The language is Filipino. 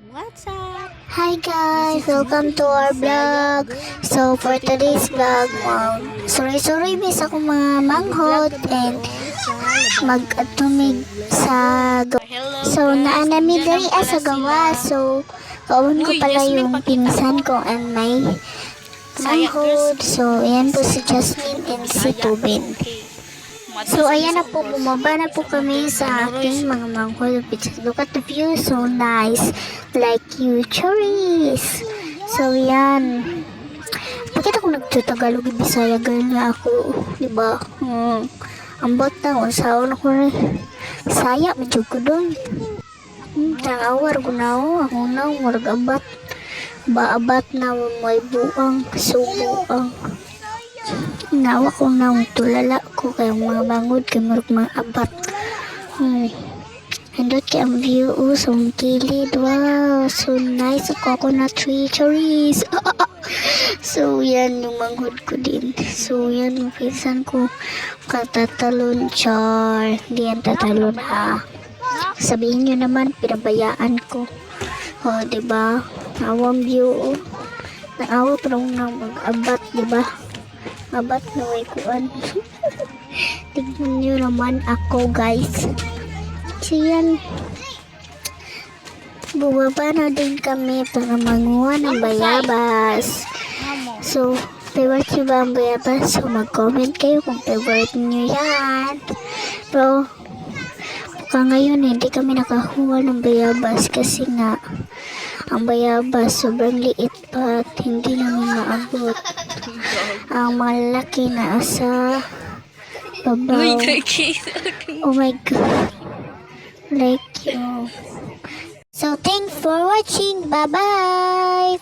What's up? Hi guys, welcome to our vlog. So for today's vlog, sorry miss ako mga manghod and mag-atumig sa so naanami dali sa gawa. So kawan ko pala yung pinsan ko and may manghod. So ayan po si Jasmine and si Tubin. So ayan na po, bumaba na po kami sa aking mga manghod. Look at the view, so nice. Like you, cherries. So yan. Bakit ako nagtutagalog yung Bisaya girl nga ako, diba? Ambot na, unsaon ako rin. Saya, medyo ko doon. Tangawar ko na ako na, marag-abat. Baabat na may buang, subuang. Nawa ko na tulala ko kayong mga bangod kay mga abat. Hindot kay ang view so kilid. Wow, so nice. Coconut tree cherries. So yan yung manghod ko din. So yan yung pinsan ko katatalon char. Di yan tatalon ha. Sabihin nyo naman pinabayaan ko. Diba? Awang view. Naawa parang na mag-abat, diba? Abat na may kuan. Tignan nyo naman ako guys. So yan. Bumaba na din kami para manguha ng bayabas. So, favorite nyo ba ang bayabas? So mag-comment kayo kung favorite nyo yan. Pero, ngayon hindi kami nakakuha ng bayabas kasi nga ang bayabas sobrang liit pa at hindi namin maabot. Ang malaki na sa babaw. Oh my god. Like you. So thanks for watching. Bye bye.